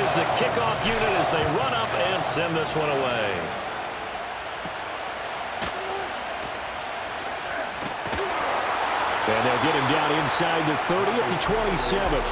is the kickoff unit as they run up and send this one away. And they'll get him down inside the 30 at the 27.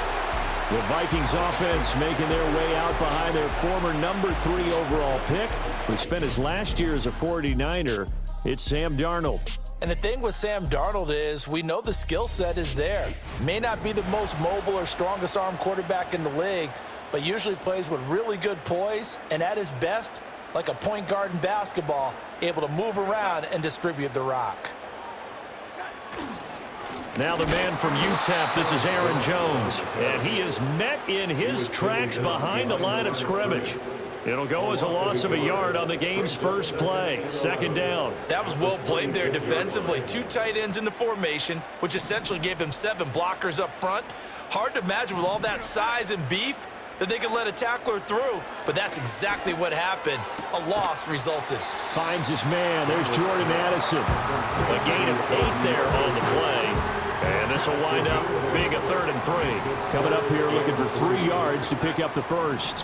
The Vikings offense making their way out behind their former number 3 overall pick, who spent his last year as a 49er. It's Sam Darnold. And the thing with Sam Darnold is we know the skill set is there. May not be the most mobile or strongest arm quarterback in the league, but usually plays with really good poise and at his best, like a point guard in basketball, able to move around and distribute the rock. Now the man from UTEP, this is Aaron Jones, and he is met in his tracks behind the line of scrimmage. It'll go as a loss of a yard on the game's first play, second down. That was well played there defensively. 2 tight ends in the formation, which essentially gave them 7 blockers up front. Hard to imagine with all that size and beef that they could let a tackler through, but that's exactly what happened. A loss resulted. Finds his man. There's Jordan Addison. A gain of 8 there on the play. And this will wind up being a 3rd and 3. Coming up here looking for 3 yards to pick up the first.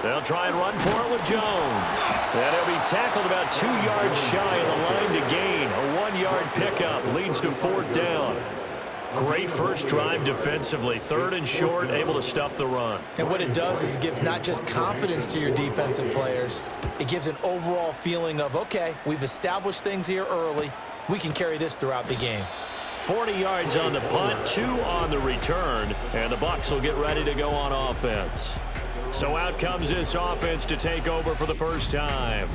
They'll try and run for it with Jones. And he'll be tackled about 2 yards shy of the line to gain. A 1-yard pickup leads to 4th down. Great first drive defensively. 3rd and short, able to stuff the run. And what it does is it gives not just confidence to your defensive players, it gives an overall feeling of, okay, we've established things here early. We can carry this throughout the game. 40 yards on the punt, 2 on the return, and the Bucs will get ready to go on offense. So out comes this offense to take over for the first time.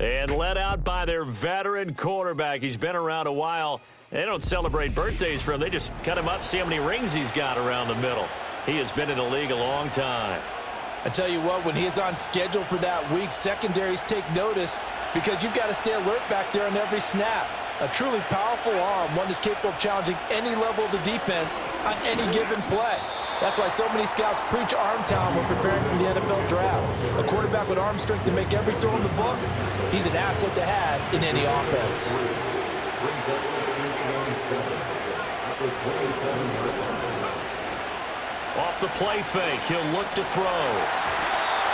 And led out by their veteran quarterback. He's been around a while. They don't celebrate birthdays for him. They just cut him up, see how many rings he's got around the middle. He has been in the league a long time. I tell you what, when he is on schedule for that week, secondaries take notice because you've got to stay alert back there on every snap. A truly powerful arm, one that's capable of challenging any level of the defense on any given play. That's why so many scouts preach arm talent when preparing for the NFL draft. A quarterback with arm strength to make every throw in the book, he's an asset to have in any offense. Off the play fake, he'll look to throw.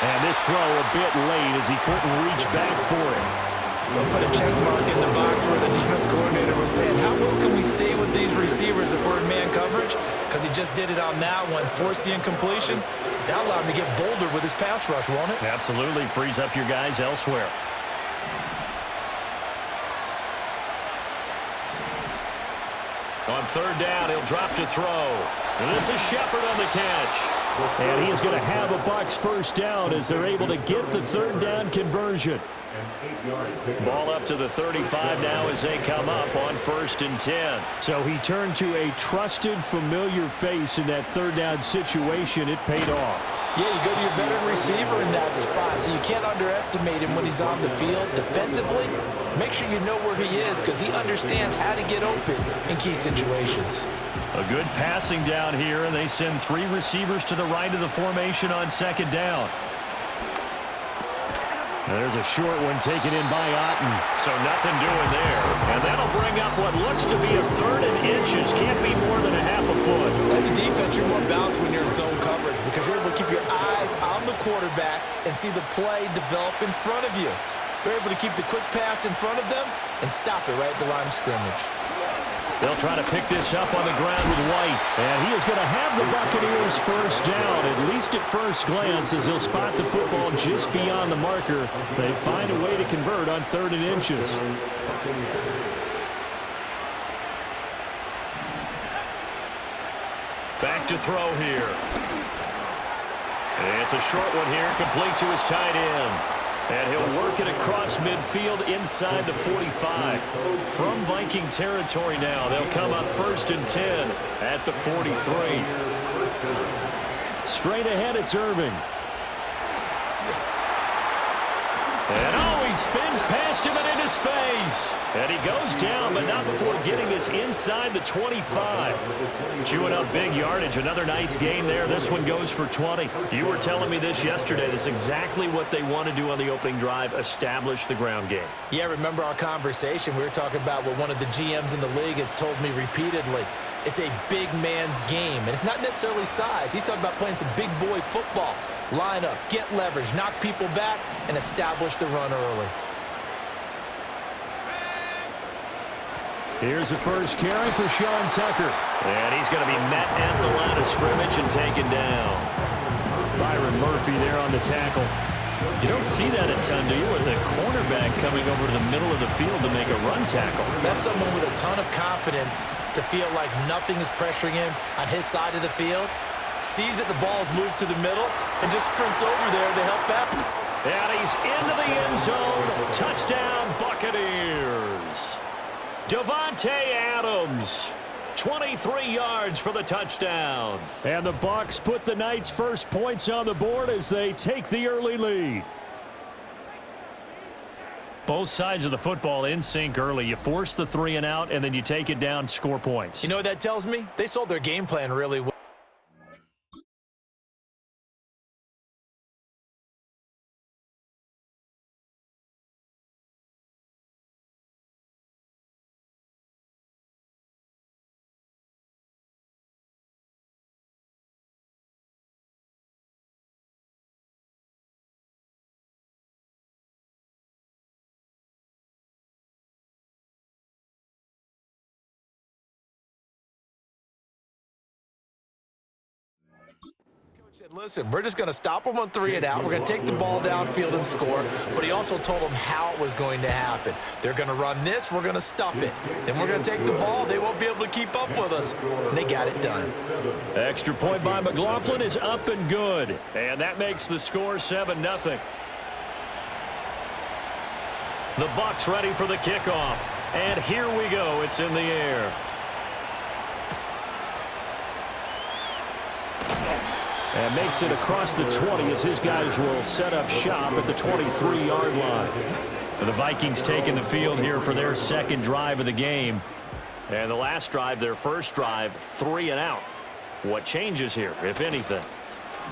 And this throw a bit late as he couldn't reach back for it. They'll put a check mark in the box where the defense coordinator was saying, how well can we stay with these receivers if we're in man coverage? Because he just did it on that one, forced the incompletion. That allowed him to get bolder with his pass rush, won't it? Absolutely, frees up your guys elsewhere. On 3rd down, he'll drop to throw. And this is Shepard on the catch. And he is going to have a Bucs first down as they're able to get the 3rd down conversion. Ball up to the 35 now as they come up on 1st and 10. So he turned to a trusted, familiar face in that 3rd down situation. It paid off. Yeah, you go to your veteran receiver in that spot, so you can't underestimate him when he's on the field. Defensively, make sure you know where he is because he understands how to get open in key situations. A good passing down here, and they send 3 receivers to the right of the formation on 2nd down. There's a short one taken in by Otten. So nothing doing there. And that'll bring up what looks to be a 3rd and inches. Can't be more than a half a foot. As a defense, you're more balanced when you're in zone coverage because you're able to keep your eyes on the quarterback and see the play develop in front of you. You're able to keep the quick pass in front of them and stop it right at the line of scrimmage. They'll try to pick this up on the ground with White. And he is going to have the Buccaneers first down, at least at first glance, as he'll spot the football just beyond the marker. They find a way to convert on 3rd and inches. Back to throw here. And it's a short one here, complete to his tight end. And he'll work it across midfield inside the 45. From Viking territory now, they'll come up 1st and 10 at the 43. Straight ahead, it's Irving. And he spins past him and into space. And he goes down, but not before getting this inside the 25. Chewing up big yardage. Another nice gain there. This one goes for 20. You were telling me this yesterday. This is exactly what they want to do on the opening drive, establish the ground game. Yeah, remember our conversation. We were talking about what one of the GMs in the league has told me repeatedly. it's a big man's game. And it's not necessarily size. He's talking about playing some big boy football. Line up, get leverage, knock people back, and establish the run early. Here's the first carry for Sean Tucker. And he's going to be met at the line of scrimmage and taken down. Byron Murphy there on the tackle. You don't see that a ton, do you, with a cornerback coming over to the middle of the field to make a run tackle? That's someone with a ton of confidence to feel like nothing is pressuring him on his side of the field. Sees that the ball's moved to the middle and just sprints over there to help out. And he's into the end zone. Touchdown, Buccaneers. Davante Adams, 23 yards for the touchdown. And the Bucs put the Knights' first points on the board as they take the early lead. Both sides of the football in sync early. You force the 3 and out, and then you take it down, score points. You know what that tells me? They sold their game plan really well. Said, listen, we're just going to stop them on 3 and out. We're going to take the ball downfield and score. But he also told them how it was going to happen. They're going to run this. We're going to stop it. Then we're going to take the ball. They won't be able to keep up with us. And they got it done. Extra point by McLaughlin is up and good. And that makes the score 7-0. The Bucs ready for the kickoff. And here we go. It's in the air. And makes it across the 20 as his guys will set up shop at the 23-yard line. The Vikings taking the field here for their second drive of the game. And the last drive, their first drive, 3 and out. What changes here, if anything?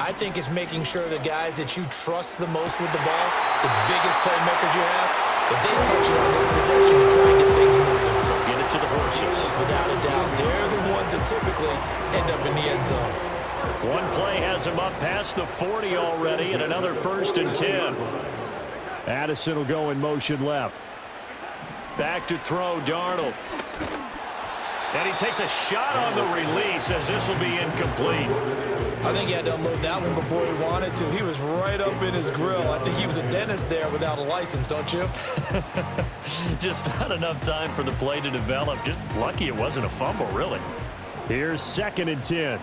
I think it's making sure the guys that you trust the most with the ball, the biggest playmakers you have, that they touch it on this possession and try and get things moving. So get it to the horses. Without a doubt, they're the ones that typically end up in the end zone. One play has him up past the 40 already, and another 1st and 10. Addison will go in motion left. Back to throw, Darnold. And he takes a shot on the release as this will be incomplete. I think he had to unload that one before he wanted to. He was right up in his grill. I think he was a dentist there without a license, don't you? Just not enough time for the play to develop. Just lucky it wasn't a fumble, really. Here's 2nd and 10.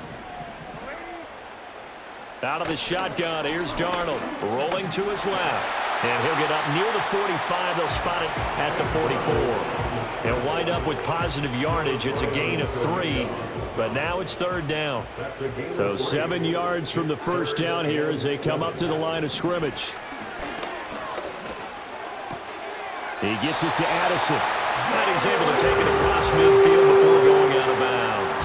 Out of the shotgun, here's Darnold, rolling to his left. And he'll get up near the 45. They'll spot it at the 44. And wind up with positive yardage. It's a gain of 3, but now it's 3rd down. So 7 yards from the first down here as they come up to the line of scrimmage. He gets it to Addison. And he's able to take it across midfield before going out of bounds.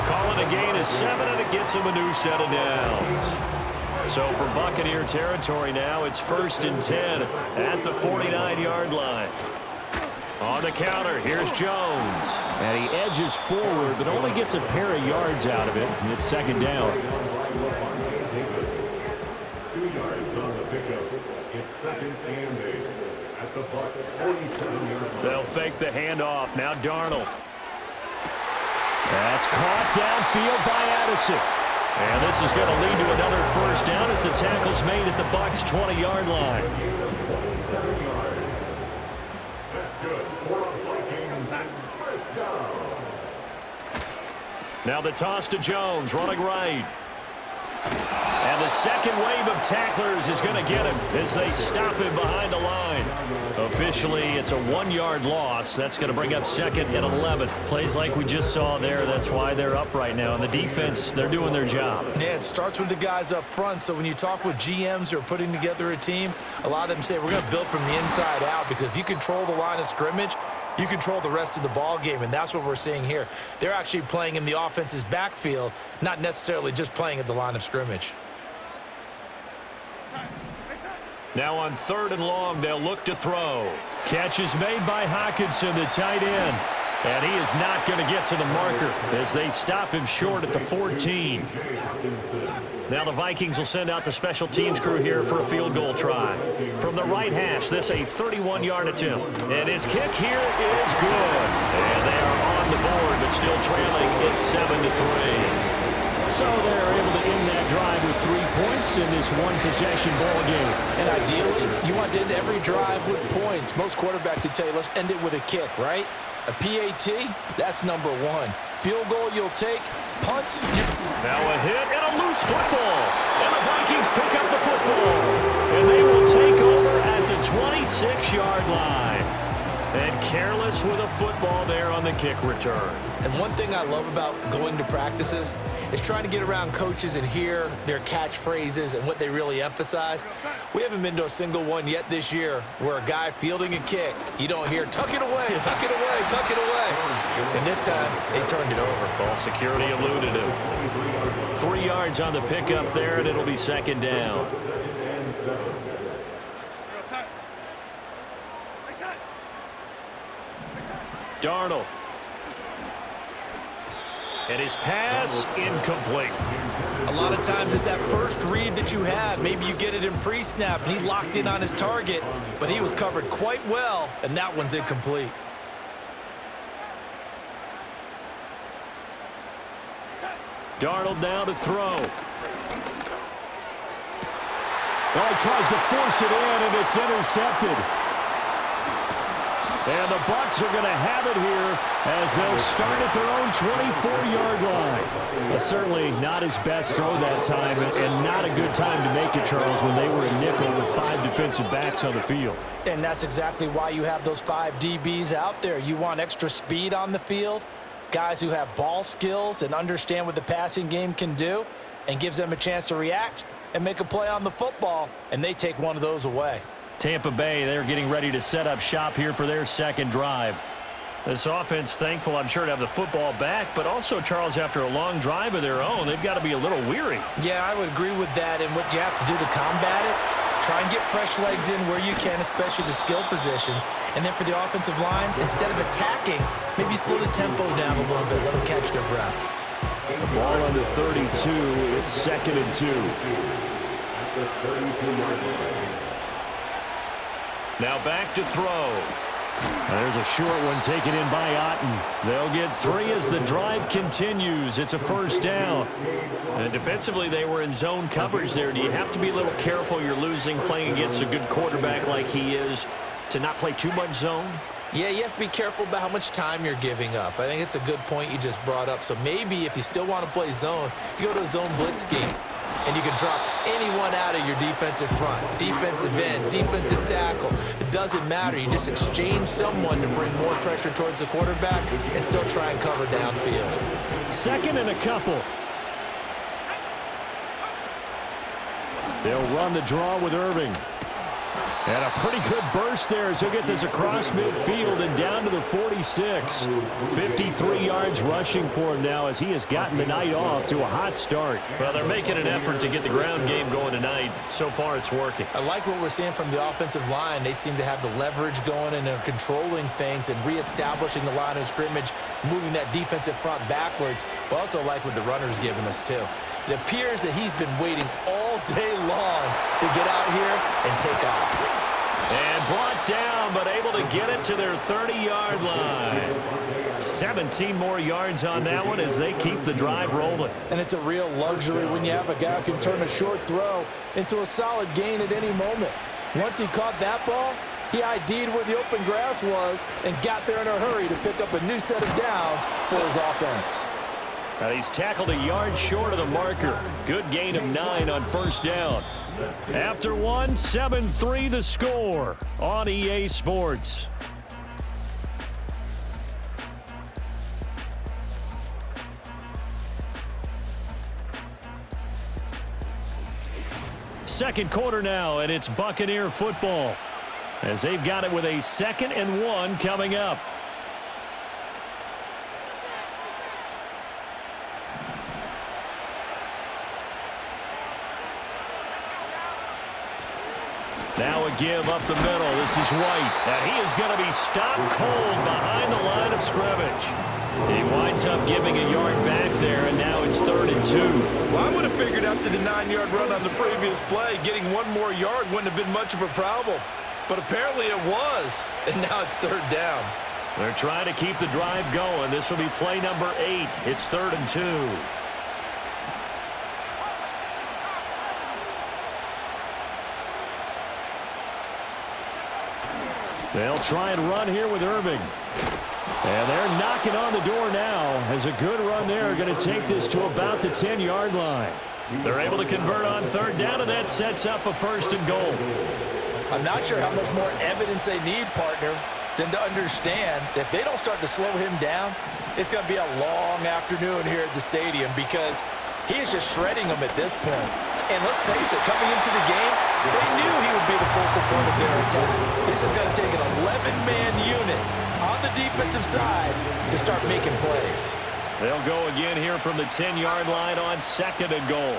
Calling a gain of 7, and it gets him a new set of downs. So for Buccaneer territory now, it's 1st and 10 at the 49-yard line. On the counter, here's Jones. And he edges forward, but only gets a pair of yards out of it, and it's 2nd down. 2 yards on the pickup. It's 2nd and 8 at the Bucs 47-yard line. They'll fake the handoff. Now Darnold. That's caught downfield by Addison. And this is going to lead to another 1st down as the tackle's made at the Bucs 20-yard line. 7 yards. That's good for the Vikings at 1st down. Now the toss to Jones, running right. And the second wave of tacklers is going to get him as they stop him behind the line. Officially, it's a 1-yard loss. That's going to bring up 2nd and 11. Plays like we just saw there. That's why they're up right now. And the defense, they're doing their job. Yeah, it starts with the guys up front. So when you talk with GMs who are putting together a team, a lot of them say we're going to build from the inside out, because if you control the line of scrimmage, you control the rest of the ball game, and that's what we're seeing here. They're actually playing in the offense's backfield, not necessarily just playing at the line of scrimmage. Now on 3rd and long, they'll look to throw. Catch is made by Hockenson, the tight end. And he is not going to get to the marker as they stop him short at the 14. Now the Vikings will send out the special teams crew here for a field goal try. From the right hash, this a 31-yard attempt. And his kick here is good. And they are on the board, but still trailing. It's 7-3. So they're able to end that drive with 3 points in this one-possession ball game. And ideally, you want to end every drive with points. Most quarterbacks would tell you, let's end it with a kick, right? A PAT, that's number 1. Field goal you'll take, punts. Now a hit and a loose football. And the Vikings pick up the football. And they will take over at the 26-yard line. And careless with a football there on the kick return. And one thing I love about going to practices is trying to get around coaches and hear their catchphrases and what they really emphasize. We haven't been to a single one yet this year where a guy fielding a kick, you don't hear, tuck it away, tuck it away, tuck it away. And this time, they turned it over. Ball security eluded him. 3 yards on the pickup there, and it'll be second down. Darnold. And his pass incomplete. A lot of times it's that first read that you have. Maybe you get it in pre-snap, and he locked in on his target, but he was covered quite well, and that one's incomplete. Darnold now to throw. Well, he tries to force it in, and it's intercepted. And the Bucs are going to have it here as they'll start at their own 24-yard line. Well, certainly not his best throw that time, and not a good time to make it, Charles, when they were in nickel with 5 defensive backs on the field. And that's exactly why you have those 5 DBs out there. You want extra speed on the field, guys who have ball skills and understand what the passing game can do, and gives them a chance to react and make a play on the football, and they take one of those away. Tampa Bay, they're getting ready to set up shop here for their second drive. This offense, thankful, I'm sure, to have the football back, but also, Charles, after a long drive of their own, they've got to be a little weary. Yeah, I would agree with that, and what you have to do to combat it, try and get fresh legs in where you can, especially the skill positions. And then for the offensive line, instead of attacking, maybe slow the tempo down a little bit, let them catch their breath. The ball under 32, it's 2nd and 2. Now back to throw. There's a short one taken in by Otten. They'll get 3 as the drive continues. It's a first down. And defensively, they were in zone coverage there. Do you have to be a little careful? You're losing, playing against a good quarterback like he is, to not play too much zone? Yeah, you have to be careful about how much time you're giving up. I think it's a good point you just brought up. So maybe if you still want to play zone, you go to a zone blitz scheme. And you can drop anyone out of your defensive front, defensive end, defensive tackle. It doesn't matter. You just exchange someone to bring more pressure towards the quarterback and still try and cover downfield. 2nd and a couple. They'll run the draw with Irving. And a pretty good burst there as he'll get this across midfield and down to the 46. 53 yards rushing for him now as he has gotten the night off to a hot start. Well, they're making an effort to get the ground game going tonight. So far, it's working. I like what we're seeing from the offensive line. They seem to have the leverage going and they're controlling things and reestablishing the line of scrimmage, moving that defensive front backwards. But also like what the runner's giving us, too. It appears that he's been waiting all day long to get out here and take off. And brought down, but able to get it to their 30-yard line. 17 more yards on that one as they keep the drive rolling. And it's a real luxury when you have a guy who can turn a short throw into a solid gain at any moment. Once he caught that ball, he ID'd where the open grass was and got there in a hurry to pick up a new set of downs for his offense. He's tackled a yard short of the marker. Good gain of 9 on first down. After 1, 7-3 the score on EA Sports. Second quarter now, and it's Buccaneer football as they've got it with a 2nd and 1 coming up. Now a give up the middle. This is White. And he is going to be stopped cold behind the line of scrimmage. He winds up giving a yard back there, and now it's 3rd and 2. Well, I would have figured after the 9-yard run on the previous play, getting one more yard wouldn't have been much of a problem. But apparently it was, and now it's 3rd down. They're trying to keep the drive going. This will be play number 8. It's 3rd and 2. They'll try and run here with Irving. And they're knocking on the door now as a good run there. Going to take this to about the 10-yard line. They're able to convert on 3rd down, and that sets up a 1st and goal. I'm not sure how much more evidence they need, partner, than to understand that if they don't start to slow him down, it's going to be a long afternoon here at the stadium because he is just shredding them at this point. And let's face it, coming into the game, they knew he would be the focal point of their attack. This is going to take an 11-man unit on the defensive side to start making plays. They'll go again here from the 10-yard line on 2nd and goal.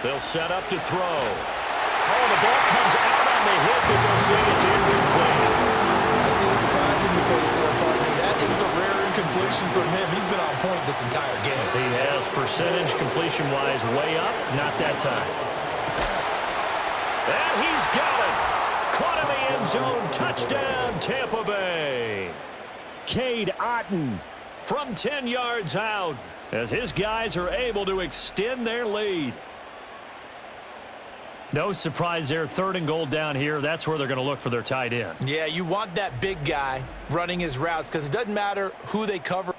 They'll set up to throw. Oh, the ball comes out on the hit, but they'll say it's incomplete. I see the surprise in your face there, partner. That is a rare incompletion from him. He's been on point this entire game. He has percentage completion-wise way up. Not that time. And he's got it. Caught in the end zone. Touchdown, Tampa Bay. Cade Otton from 10 yards out as his guys are able to extend their lead. No surprise there, 3rd and goal down here. That's where they're going to look for their tight end. Yeah, you want that big guy running his routes because it doesn't matter who they cover.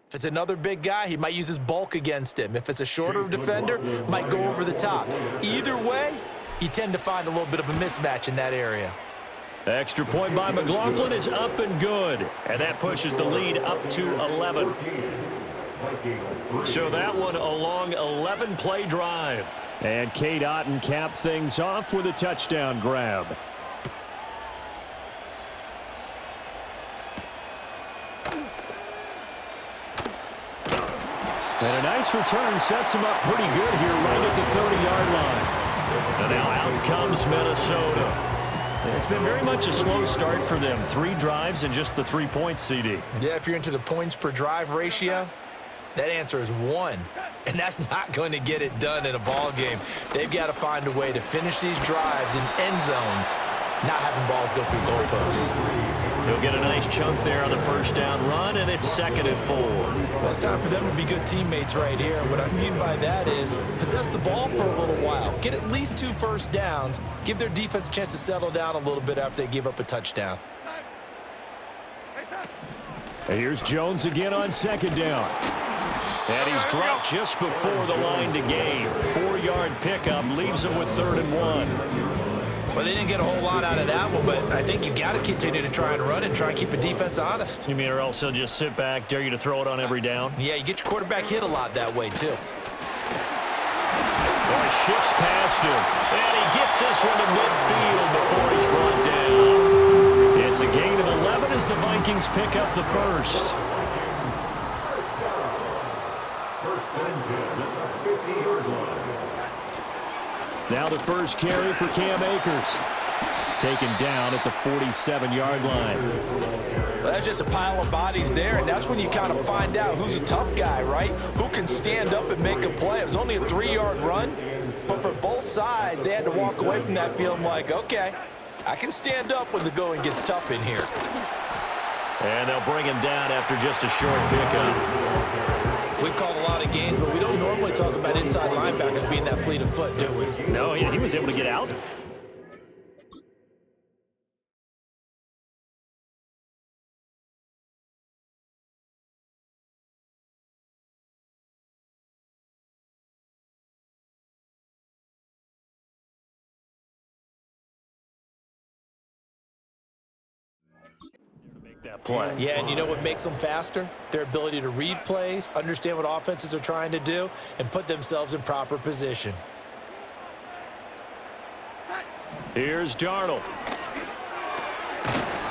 If it's another big guy, he might use his bulk against him. If it's a shorter defender, might go over the top. Either way, you tend to find a little bit of a mismatch in that area. Extra point by McLaughlin is up and good. And that pushes the lead up to 11. So that one a long 11-play drive. And Cade Otton capped things off with a touchdown grab. And a nice return sets him up pretty good here right at the 30-yard line. And now out comes Minnesota. It's been very much a slow start for them. 3 drives and just the 3 points, CD. Yeah, if you're into the points per drive ratio, that answer is 1. And that's not going to get it done in a ball game. They've got to find a way to finish these drives in end zones, not having balls go through goalposts. He'll get a nice chunk there on the 1st down run, and it's 2nd and 4. Well, it's time for them to be good teammates right here. What I mean by that is possess the ball for a little while, get at least 2 first downs, give their defense a chance to settle down a little bit after they give up a touchdown. And here's Jones again on 2nd down. And he's dropped just before the line to gain. 4-yard pickup leaves him with 3rd and 1. Well, they didn't get a whole lot out of that one, but I think you got to continue to try and run and try and keep a defense honest. You mean or else he'll just sit back, dare you to throw it on every down? Yeah, you get your quarterback hit a lot that way, too. Well, he shifts past him, and he gets this one to midfield before he's brought down. It's a gain of 11 as the Vikings pick up the first. Now the first carry for Cam Akers. Taken down at the 47-yard line. Well, that's just a pile of bodies there, and that's when you kind of find out who's a tough guy, right? Who can stand up and make a play. It was only a 3-yard run, but for both sides, they had to walk away from that feeling like, okay, I can stand up when the going gets tough in here. And they'll bring him down after just a short pickup. We've called a lot of games, but we don't normally talk about inside linebackers being that fleet of foot, do we? No, he was able to get out. That play. Yeah, and you know what makes them faster? Their ability to read plays, understand what offenses are trying to do, and put themselves in proper position. Here's Darnold.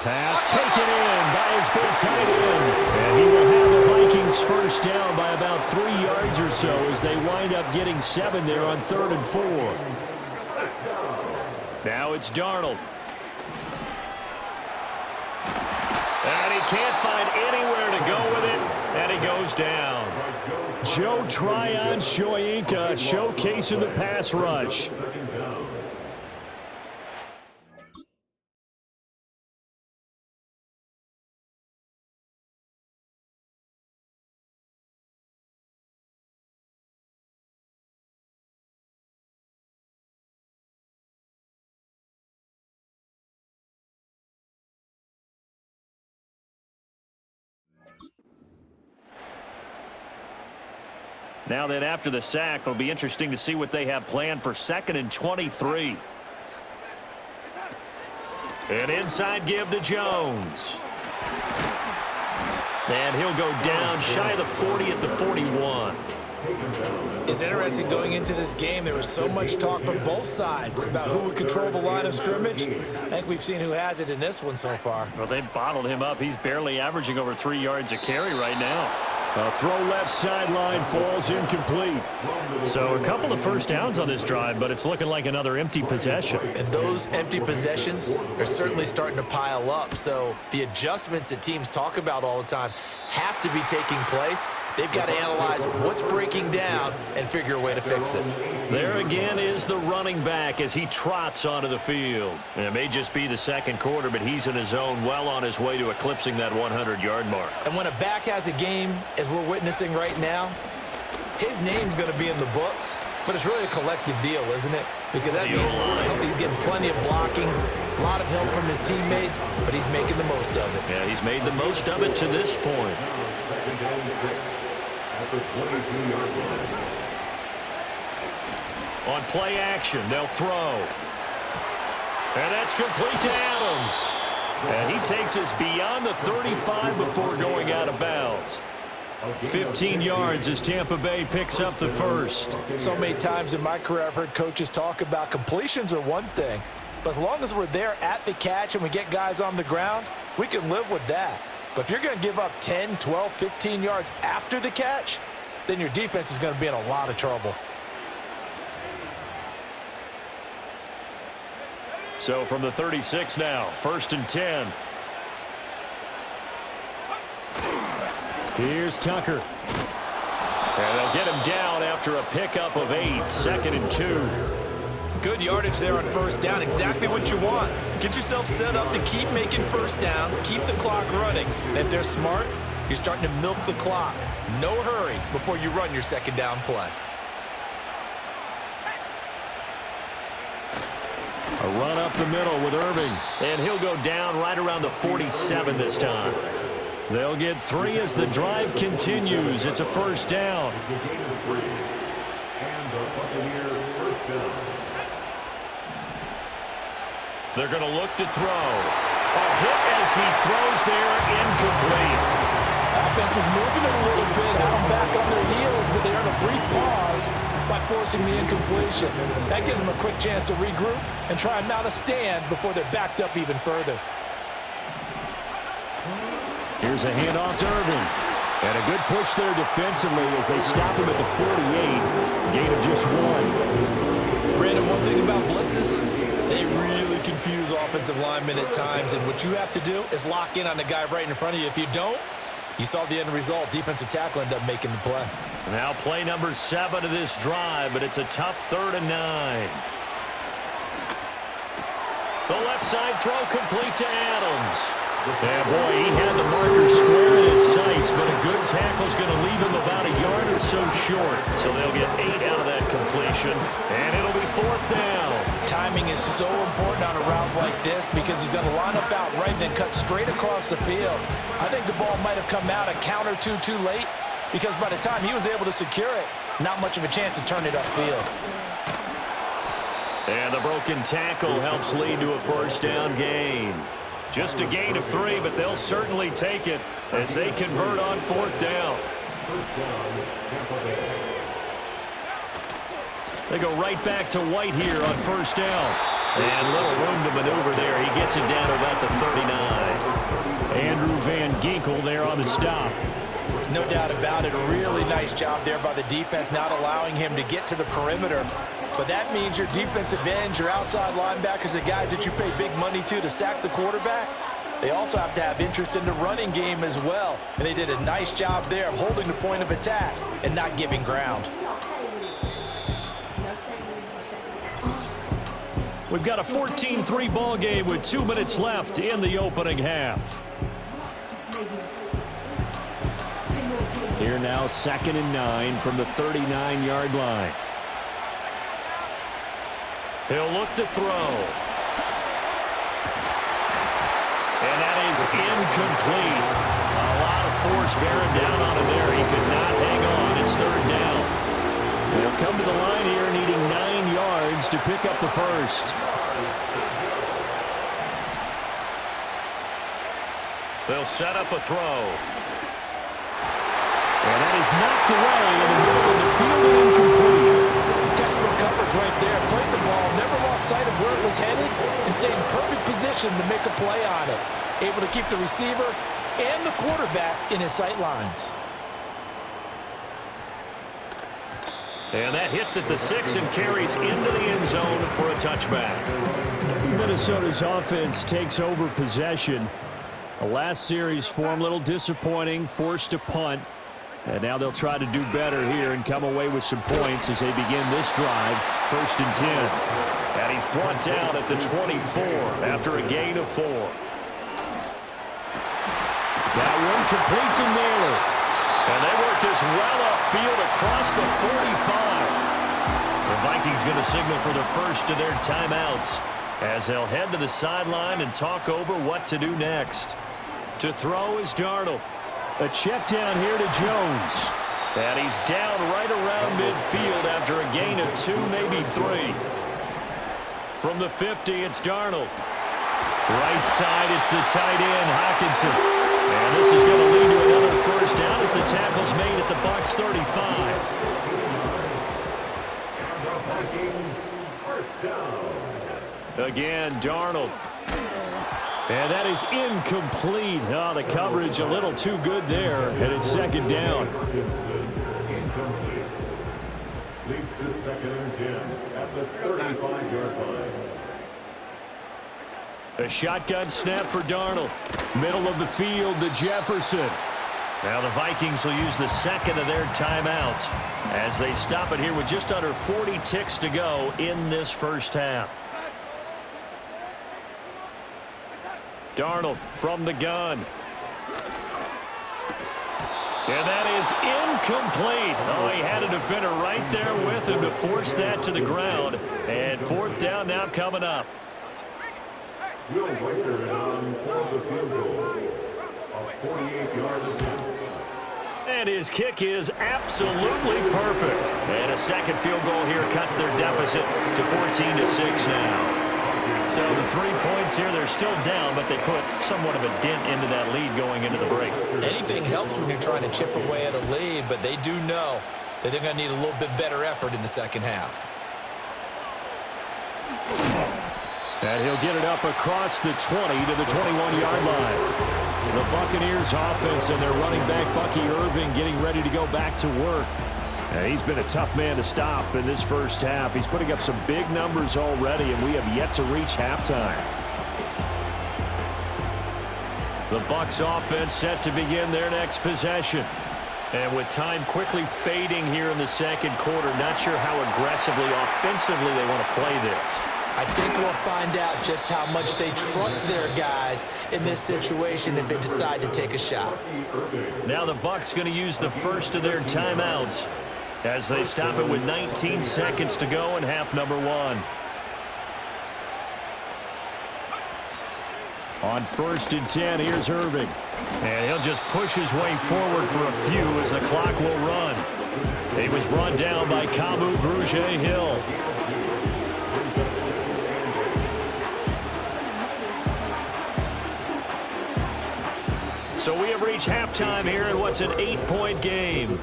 Pass taken in by his big tight end. And he will have the Vikings first down by about 3 yards or so as they wind up getting 7 there on 3rd and 4. Now it's Darnold. And he can't find anywhere to go with it, and he goes down. Joe Tryon-Shoyinka showcasing the pass rush. Now then, after the sack, it'll be interesting to see what they have planned for 2nd and 23. An inside give to Jones. And he'll go down shy of the 40 at the 41. It's interesting going into this game. There was so much talk from both sides about who would control the line of scrimmage. I think we've seen who has it in this one so far. Well, they bottled him up. He's barely averaging over 3 yards a carry right now. A throw left sideline falls incomplete. So a couple of first downs on this drive, but it's looking like another empty possession. And those empty possessions are certainly starting to pile up. So the adjustments that teams talk about all the time have to be taking place. They've got to analyze what's breaking down and figure a way to fix it. There again is the running back as he trots onto the field. And it may just be the second quarter, but he's in his zone, well on his way to eclipsing that 100-yard mark. And when a back has a game, as we're witnessing right now, his name's going to be in the books, but it's really a collective deal, isn't it? Because that means he's getting plenty of blocking, a lot of help from his teammates, but he's making the most of it. Yeah, he's made the most of it to this point. At the 22-yard line. On play action, they'll throw. And that's complete to Adams. And he takes us beyond the 35 before going out of bounds. 15 yards as Tampa Bay picks up the first. So many times in my career I've heard coaches talk about completions are one thing, but as long as we're there at the catch and we get guys on the ground, we can live with that. But if you're going to give up 10, 12, 15 yards after the catch, then your defense is going to be in a lot of trouble. So from the 36 now, 1st and 10. Here's Tucker. And they'll get him down after a pickup of 8, 2nd and 2. Good yardage there on first down, exactly what you want. Get yourself set up to keep making first downs, keep the clock running. And if they're smart, you're starting to milk the clock. No hurry before you run your second down play. A run up the middle with Irving. And he'll go down right around the 47 this time. They'll get 3 as the drive continues. It's a first down. And the Buccaneers first down. They're going to look to throw. A hit as he throws there, incomplete. Offense was moving a little bit, had them back on their heels, but they earned a brief pause by forcing the incompletion. That gives them a quick chance to regroup and try and mount a stand before they're backed up even further. Here's a handoff to Irving. And a good push there defensively as they stop him at the 48. Gain of just 1. Brandon, one thing about blitzes, They really confuse offensive linemen at times, and what you have to do is lock in on the guy right in front of you. If you don't, you saw the end result. Defensive tackle ended up making the play. Now play number 7 of this drive, but it's a tough 3rd and 9. The left side throw complete to Adams. Yeah, boy, he had the marker square in his sights, but a good tackle's going to leave him about a yard or so short. So they'll get 8 out of that completion, and it'll be 4th down. Timing is so important on a route like this because he's going to line up out right and then cut straight across the field. I think the ball might have come out a count or two too late because by the time he was able to secure it, not much of a chance to turn it upfield. And the broken tackle helps lead to a 1st down gain. Just a gain of 3, but they'll certainly take it as they convert on 4th down. They go right back to White here on 1st down. And little room to maneuver there. He gets it down to about the 39. Andrew Van Ginkel there on the stop. No doubt about it. A really nice job there by the defense, not allowing him to get to the perimeter. But that means your defensive ends, your outside linebackers, the guys that you pay big money to sack the quarterback, they also have to have interest in the running game as well. And they did a nice job there of holding the point of attack and not giving ground. We've got a 14-3 ball game with 2 minutes left in the opening half. Here now, 2nd and 9 from the 39-yard line. He'll look to throw. And that is incomplete. A lot of force bearing down on him there. He could not hang on. It's 3rd down. They'll come to the line here needing 9 yards to pick up the 1st. They'll set up a throw. And that is knocked away in the middle of the field and incomplete. Textbook coverage right there. Played the ball, never lost sight of where it was headed, and stayed in perfect position to make a play on it. Able to keep the receiver and the quarterback in his sight lines. And that hits at the 6 and carries into the end zone for a touchback. Minnesota's offense takes over possession. The last series form a little disappointing, forced a punt. And now they'll try to do better here and come away with some points as they begin this drive. 1st and 10. And he's brought down at the 24 after a gain of 4. That one complete to Naylor. And they work this well upfield across the 45. The Vikings going to signal for the first of their timeouts as they'll head to the sideline and talk over what to do next. To throw is Darnold. A check down here to Jones. And he's down right around midfield after a gain of 2, maybe 3. From the 50, it's Darnold. Right side, it's the tight end, Hockenson. And this is going to lead to another 1st down as the tackle's made at the Bucs 35. Again, Darnold. And that is incomplete. Oh, the coverage a little too good there, and it's 2nd down. Incomplete. Leads to 2nd and 10 at the 35-yard line. A shotgun snap for Darnold. Middle of the field to Jefferson. Now the Vikings will use the 2nd of their timeouts as they stop it here with just under 40 ticks to go in this 1st half. Darnold from the gun. And that is incomplete. Oh, he had a defender right there with him to force that to the ground. And 4th down now coming up. Will Waker on for the field goal. A 48-yard attempt. And his kick is absolutely perfect. And a 2nd field goal here cuts their deficit to 14-6 now. So the 3 points here, they're still down, but they put somewhat of a dent into that lead going into the break. Anything helps when you're trying to chip away at a lead, but they do know that they're going to need a little bit better effort in the 2nd half. And he'll get it up across the 20 to the 21-yard line. The Buccaneers offense and their running back, Bucky Irving, getting ready to go back to work. And he's been a tough man to stop in this first half. He's putting up some big numbers already, and we have yet to reach halftime. The Bucs offense set to begin their next possession. And with time quickly fading here in the second quarter, not sure how aggressively, offensively they want to play this. I think we'll find out just how much they trust their guys in this situation if they decide to take a shot. Now the Bucs going to use the first of their timeouts as they stop it with 19 seconds to go in half number one. On 1st and 10, here's Irving. And he'll just push his way forward for a few as the clock will run. He was brought down by Kamu Grugier-Hill. So we have reached halftime here in what's an 8-point game.